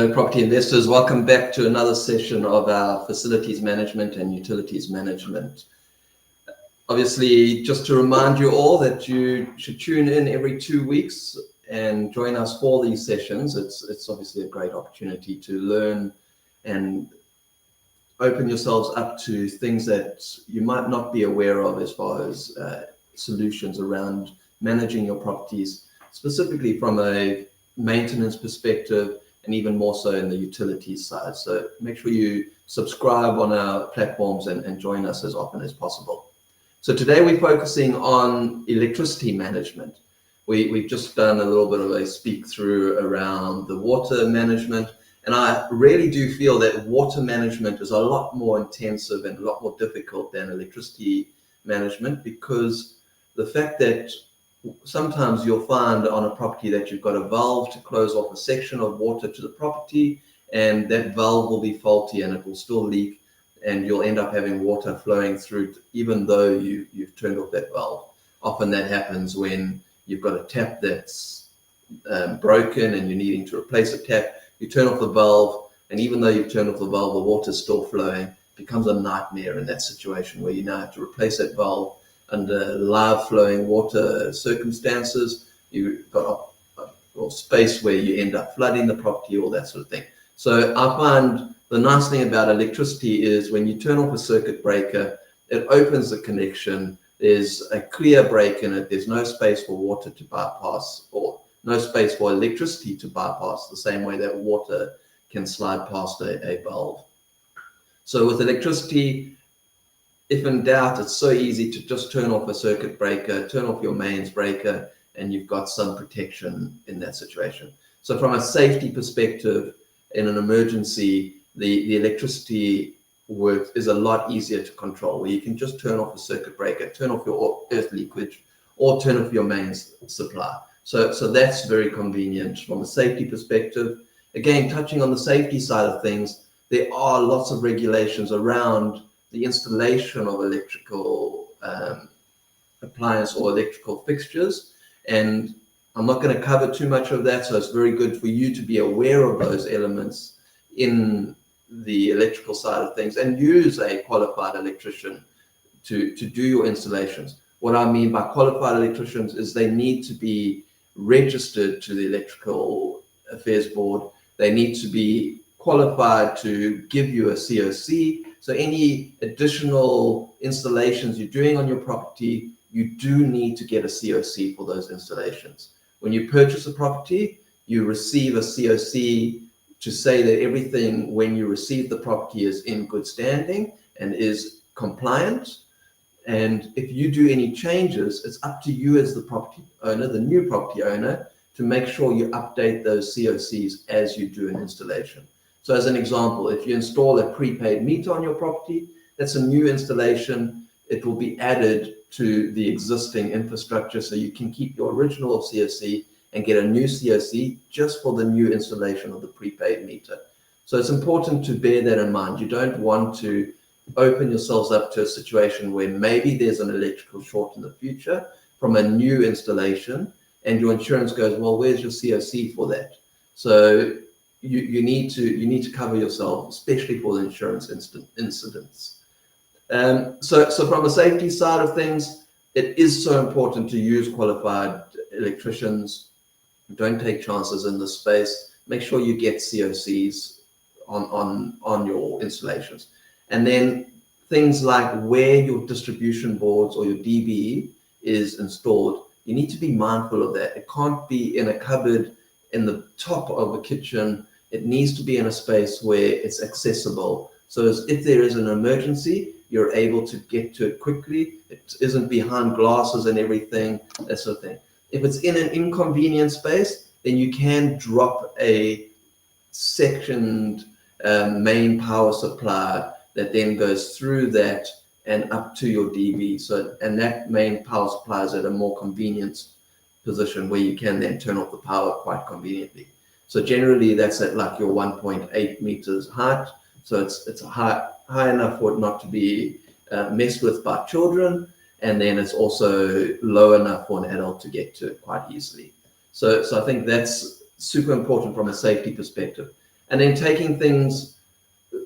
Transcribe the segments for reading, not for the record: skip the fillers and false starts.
Hello, property investors. Welcome back to another session of our facilities management and utilities management. Obviously, just to remind you all that you should tune in every 2 weeks and join us for these sessions. It's obviously a great opportunity to learn and open yourselves up to things that you might not be aware of as far as solutions around managing your properties, specifically from a maintenance perspective, and even more so in the utilities side. So make sure you subscribe on our platforms and join us as often as possible. So today we're focusing on electricity management. We've just done a little bit of a speak through around the water management, and I really do feel that water management is a lot more intensive and a lot more difficult than electricity management, because the fact that sometimes you'll find on a property that you've got a valve to close off a section of water to the property, and that valve will be faulty and it will still leak, and you'll end up having water flowing through even though you've turned off that valve. Often that happens when you've got a tap that's broken and you're needing to replace a tap. You turn off the valve, and even though you've turned off the valve, the water's still flowing. It becomes a nightmare in that situation where you now have to replace that valve under live flowing water circumstances. You've got a space where you end up flooding the property, all that sort of thing. So I find the nice thing about electricity is when you turn off a circuit breaker, it opens the connection. There's a clear break in it. There's no space for water to bypass, or no space for electricity to bypass, the same way that water can slide past a valve. So with electricity, if in doubt, it's so easy to just turn off a circuit breaker, turn off your mains breaker, and you've got some protection in that situation. So from a safety perspective, in an emergency, the electricity work is a lot easier to control, where you can just turn off a circuit breaker, turn off your earth leakage, or turn off your mains supply. So that's very convenient from a safety perspective. Again, touching on the safety side of things, there are lots of regulations around the installation of electrical appliance or electrical fixtures, and I'm not going to cover too much of that, so it's very good for you to be aware of those elements in the electrical side of things and use a qualified electrician to do your installations. What I mean by qualified electricians is they need to be registered to the Electrical Affairs Board. They need to be qualified to give you a COC. So any additional installations you're doing on your property, you do need to get a COC for those installations. When you purchase a property, you receive a COC to say that everything when you receive the property is in good standing and is compliant. And if you do any changes, it's up to you as the property owner, the new property owner, to make sure you update those COCs as you do an installation. So as an example, if you install a prepaid meter on your property, that's a new installation. It will be added to the existing infrastructure, so you can keep your original COC and get a new COC just for the new installation of the prepaid meter. So it's important to bear that in mind. You don't want to open yourselves up to a situation where maybe there's an electrical short in the future from a new installation, and your insurance goes, well, where's your COC for that? So you need to cover yourself, especially for the insurance incidents. So from a safety side of things, it is so important to use qualified electricians. Don't take chances in this space. Make sure you get COCs on your installations. And then things like where your distribution boards or your DB is installed, you need to be mindful of that. It can't be in a cupboard in the top of a kitchen. It needs to be in a space where it's accessible. So if there is an emergency, you're able to get to it quickly. It isn't behind glasses and everything, that sort of thing. If it's in an inconvenient space, then you can drop a sectioned main power supply that then goes through that and up to your DB. So, and that main power supply is at a more convenient position where you can then turn off the power quite conveniently. So generally that's at like your 1.8 meters height. So it's high enough for it not to be messed with by children, and then it's also low enough for an adult to get to it quite easily. So I think that's super important from a safety perspective. And then taking things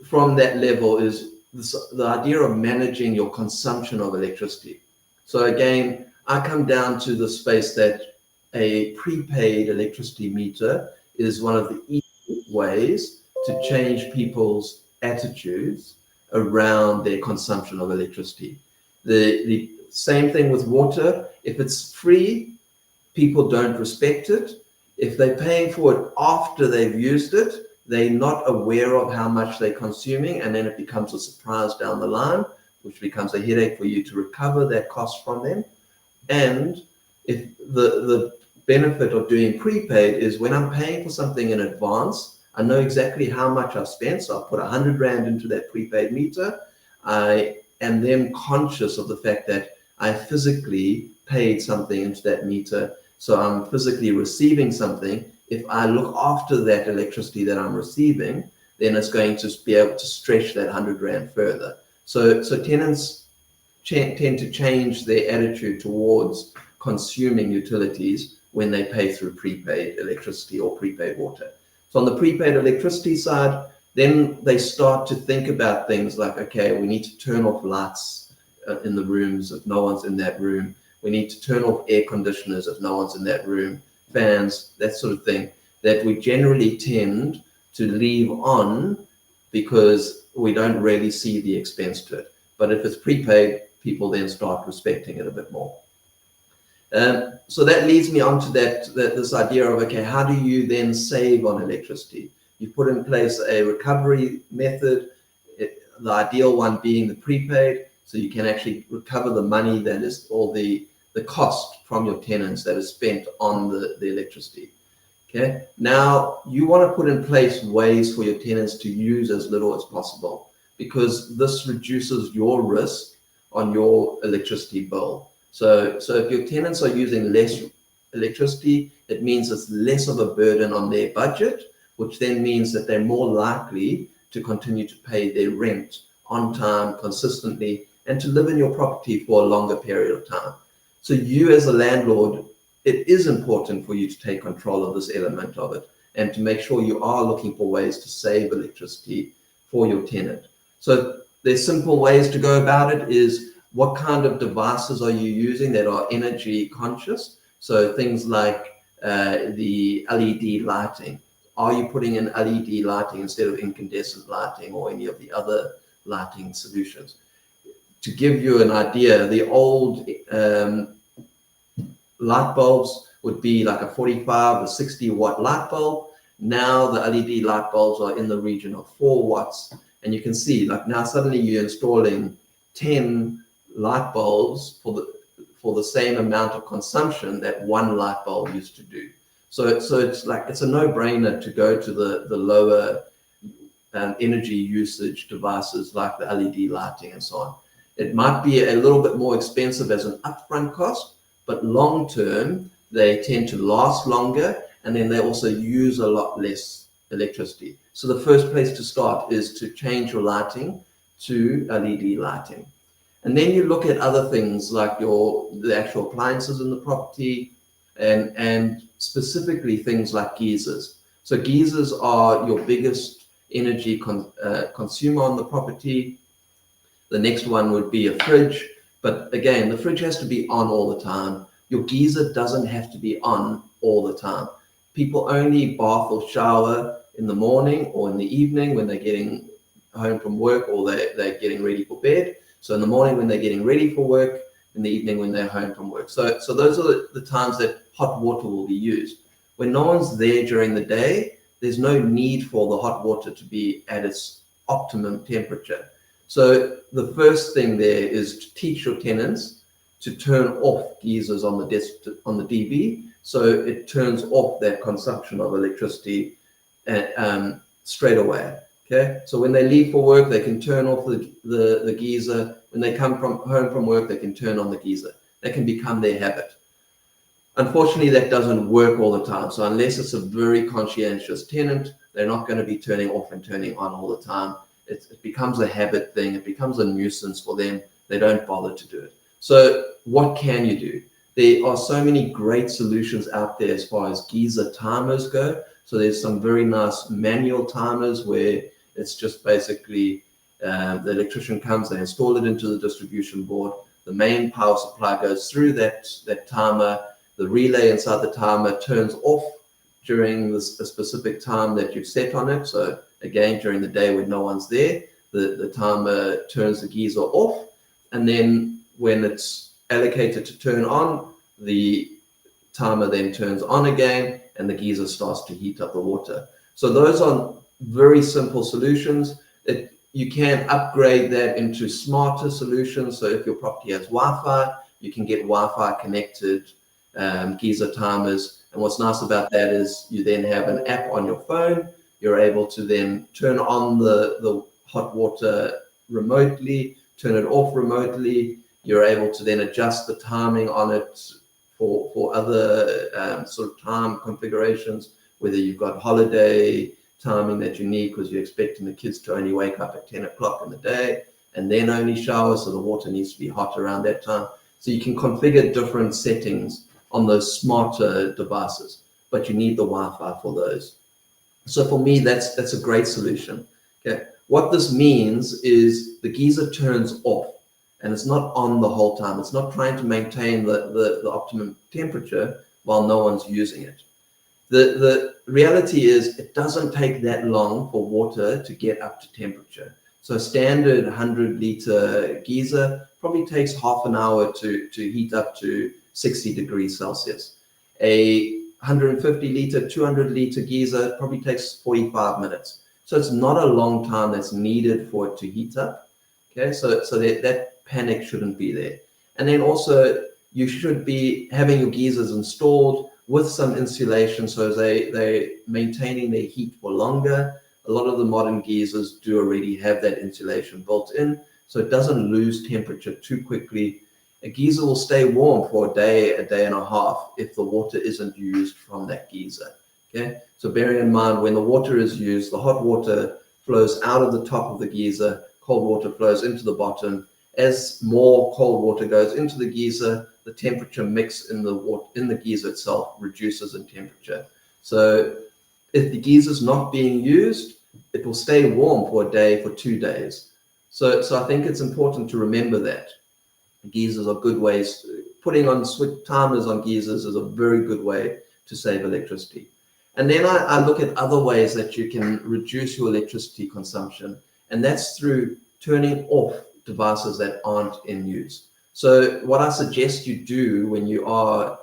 from that level is the idea of managing your consumption of electricity. So again, I come down to the space that a prepaid electricity meter is one of the easiest ways to change people's attitudes around their consumption of electricity. The same thing with water. If it's free, people don't respect it. If they're paying for it after they've used it, they're not aware of how much they're consuming, and then it becomes a surprise down the line, which becomes a headache for you to recover that cost from them. And if the benefit of doing prepaid is when I'm paying for something in advance, I know exactly how much I've spent. So I'll put 100 Rand into that prepaid meter. I am then conscious of the fact that I physically paid something into that meter. So I'm physically receiving something. If I look after that electricity that I'm receiving, then it's going to be able to stretch that 100 Rand further. So tenants tend to change their attitude towards consuming utilities when they pay through prepaid electricity or prepaid water. So on the prepaid electricity side, then they start to think about things like, okay, we need to turn off lights in the rooms if no one's in that room. We need to turn off air conditioners if no one's in that room, fans, that sort of thing, that we generally tend to leave on because we don't really see the expense to it. But if it's prepaid, people then start respecting it a bit more. So that leads me on to this idea of, okay, how do you then save on electricity? You put in place a recovery method, the ideal one being the prepaid, so you can actually recover the money that is, or the cost from your tenants that is spent on the electricity. Okay, now you want to put in place ways for your tenants to use as little as possible, because this reduces your risk on your electricity bill. So if your tenants are using less electricity, it means it's less of a burden on their budget, which then means that they're more likely to continue to pay their rent on time, consistently, and to live in your property for a longer period of time. So you as a landlord, it is important for you to take control of this element of it and to make sure you are looking for ways to save electricity for your tenant. So there's simple ways to go about it is, what kind of devices are you using that are energy conscious? So things like the LED lighting. Are you putting in LED lighting instead of incandescent lighting or any of the other lighting solutions? To give you an idea, the old light bulbs would be like a 45 or 60 watt light bulb. Now the LED light bulbs are in the region of 4 watts. And you can see, like, now suddenly you're installing 10 light bulbs for the same amount of consumption that one light bulb used to do. So it's like, it's a no-brainer to go to the lower energy usage devices like the LED lighting and so on. It might be a little bit more expensive as an upfront cost, but long term they tend to last longer, and then they also use a lot less electricity. So the first place to start is to change your lighting to LED lighting. And then you look at other things like the actual appliances in the property, and specifically things like geysers. So geysers are your biggest energy consumer on the property. The next one would be a fridge, but again, the fridge has to be on all the time. Your geyser doesn't have to be on all the time. People only bath or shower in the morning or in the evening when they're getting home from work, or they're getting ready for bed. So in the morning when they're getting ready for work, in the evening when they're home from work. So those are the times that hot water will be used. When no one's there during the day, there's no need for the hot water to be at its optimum temperature. So the first thing there is to teach your tenants to turn off geysers on the DB, so it turns off that consumption of electricity straight away. Okay, so when they leave for work, they can turn off the geyser. When they come home from work, they can turn on the geyser. That can become their habit. Unfortunately, that doesn't work all the time. So unless it's a very conscientious tenant, they're not going to be turning off and turning on all the time. It becomes a habit thing. It becomes a nuisance for them. They don't bother to do it. So what can you do? There are so many great solutions out there as far as geyser timers go. So there's some very nice manual timers where it's just basically the electrician comes, they install it into the distribution board. The main power supply goes through that timer. The relay inside the timer turns off during a specific time that you've set on it. So again, during the day when no one's there, the timer turns the geyser off. And then when it's allocated to turn on, the timer then turns on again and the geyser starts to heat up the water. So those are very simple solutions. You can upgrade that into smarter solutions. So if your property has Wi-Fi, you can get Wi-Fi connected geyser timers. And what's nice about that is you then have an app on your phone. You're able to then turn on the hot water remotely, turn it off remotely. You're able to then adjust the timing on it for other sort of time configurations, whether you've got holiday timing that you need because you're expecting the kids to only wake up at 10 o'clock in the day and then only shower, so the water needs to be hot around that time. So you can configure different settings on those smarter devices, but you need the Wi-Fi for those. So for me, that's a great solution. Okay, what this means is the geyser turns off and it's not on the whole time. It's not trying to maintain the optimum temperature while no one's using it. The reality is it doesn't take that long for water to get up to temperature. So a standard 100-liter geyser probably takes half an hour to heat up to 60 degrees Celsius. A 150-liter, 200-liter geyser probably takes 45 minutes. So it's not a long time that's needed for it to heat up. Okay, so that panic shouldn't be there. And then also you should be having your geysers installed with some insulation, so they're maintaining their heat for longer. A lot of the modern geysers do already have that insulation built in, so it doesn't lose temperature too quickly. A geyser will stay warm for a day and a half if the water isn't used from that geyser. Okay, so bearing in mind when the water is used, the hot water flows out of the top of the geyser, cold water flows into the bottom. As more cold water goes into the geyser, the temperature mix in the geyser itself reduces in temperature. So if the geyser is not being used, it will stay warm for a day, for 2 days. So I think it's important to remember that. Geysers are good ways. Putting on switch timers on geysers is a very good way to save electricity. And then I look at other ways that you can reduce your electricity consumption, and that's through turning off devices that aren't in use. So what I suggest you do when you are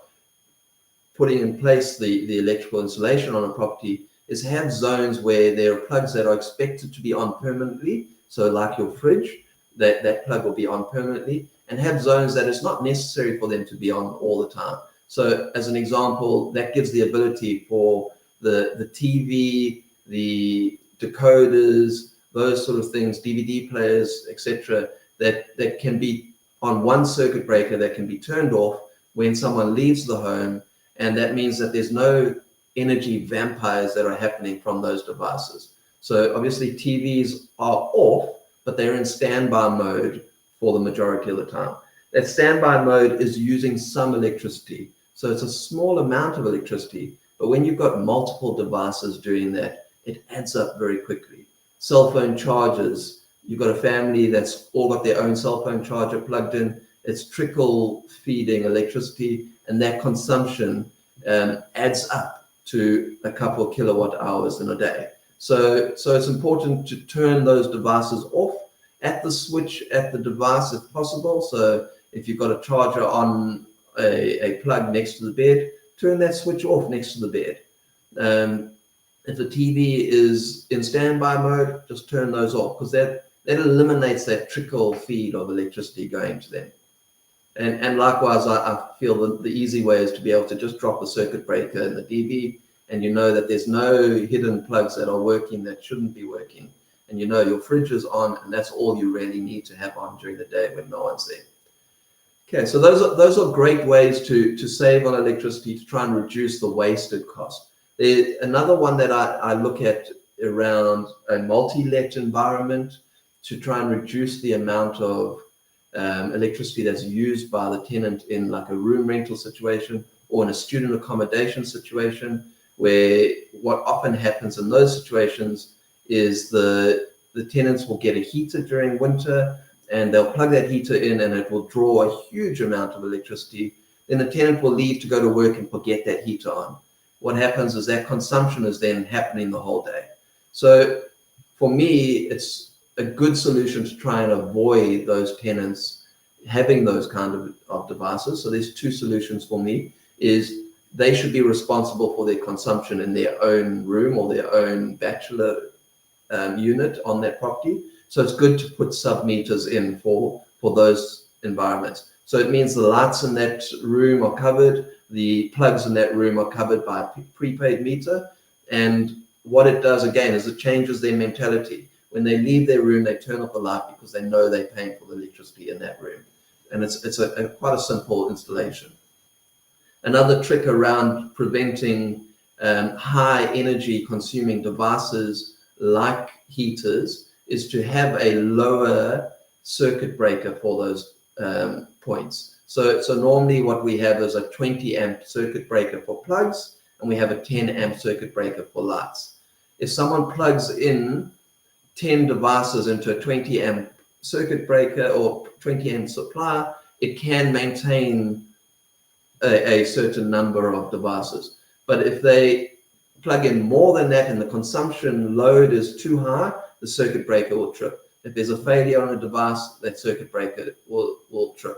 putting in place the electrical installation on a property is have zones where there are plugs that are expected to be on permanently. So like your fridge, that plug will be on permanently, and have zones that it's not necessary for them to be on all the time. So as an example, that gives the ability for the TV, the decoders, those sort of things, DVD players, etc., that can be on one circuit breaker that can be turned off when someone leaves the home, and that means that there's no energy vampires that are happening from those devices. So obviously TVs are off, but they're in standby mode for the majority of the time. That standby mode is using some electricity. So it's a small amount of electricity, but when you've got multiple devices doing that, it adds up very quickly. Cell phone chargers, you've got a family that's all got their own cell phone charger plugged in, it's trickle feeding electricity, and that consumption adds up to a couple of kilowatt hours in a day. So it's important to turn those devices off at the switch at the device if possible. So if you've got a charger on a plug next to the bed, turn that switch off next to the bed. If the TV is in standby mode, just turn those off, because that eliminates that trickle feed of electricity going to them. And likewise, I feel that the easy way is to be able to just drop the circuit breaker in the DV, and you know that there's no hidden plugs that are working that shouldn't be working. And you know your fridge is on, and that's all you really need to have on during the day when no one's there. Okay, so those are great ways to save on electricity, to try and reduce the wasted cost. Another one that I look at around a multi-let environment to try and reduce the amount of electricity that's used by the tenant in like a room rental situation or in a student accommodation situation, where what often happens in those situations is the tenants will get a heater during winter, and they'll plug that heater in and it will draw a huge amount of electricity. Then the tenant will leave to go to work and forget that heater on. What happens is that consumption is then happening the whole day. So for me, it's a good solution to try and avoid those tenants having those kind of devices. So there's two solutions for me. Is they should be responsible for their consumption in their own room or their own bachelor unit on that property. So it's good to put sub-meters in for those environments. So it means the lights in that room are covered, the plugs in that room are covered by a prepaid meter. And what it does again is it changes their mentality. When they leave their room, they turn off the light because they know they're paying for the electricity in that room. And it's quite a simple installation. Another trick around preventing high energy consuming devices like heaters is to have a lower circuit breaker for those points. So normally what we have is a 20 amp circuit breaker for plugs, and we have a 10 amp circuit breaker for lights. If someone plugs in 10 devices into a 20 amp circuit breaker or 20 amp supply, it can maintain a certain number of devices. But if they plug in more than that and the consumption load is too high, the circuit breaker will trip. If there's a failure on a device, that circuit breaker will trip.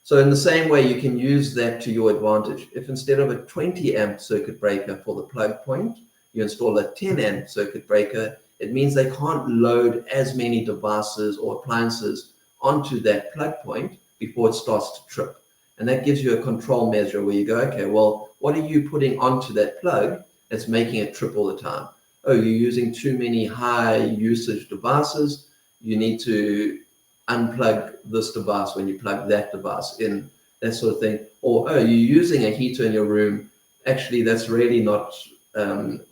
So in the same way, you can use that to your advantage. If instead of a 20 amp circuit breaker for the plug point, you install a 10 amp circuit breaker, it means they can't load as many devices or appliances onto that plug point before it starts to trip. And that gives you a control measure where you go, okay, well, what are you putting onto that plug that's making it trip all the time? Oh, you're using too many high usage devices. You need to unplug this device when you plug that device in, that sort of thing. Or, oh, you're using a heater in your room. Actually, that's really not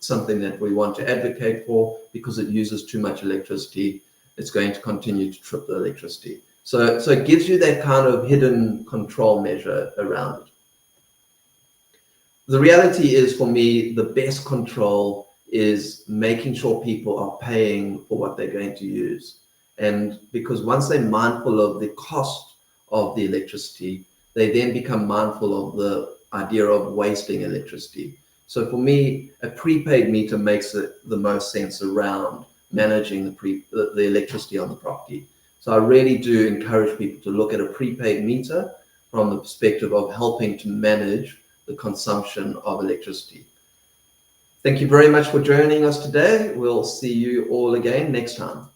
something that we want to advocate for because it uses too much electricity. It's going to continue to trip the electricity. So it gives you that kind of hidden control measure around it. The reality is, for me, the best control is making sure people are paying for what they're going to use. And because once they're mindful of the cost of the electricity, they then become mindful of the idea of wasting electricity. So for me, a prepaid meter makes the most sense around managing the electricity on the property. So I really do encourage people to look at a prepaid meter from the perspective of helping to manage the consumption of electricity. Thank you very much for joining us today. We'll see you all again next time.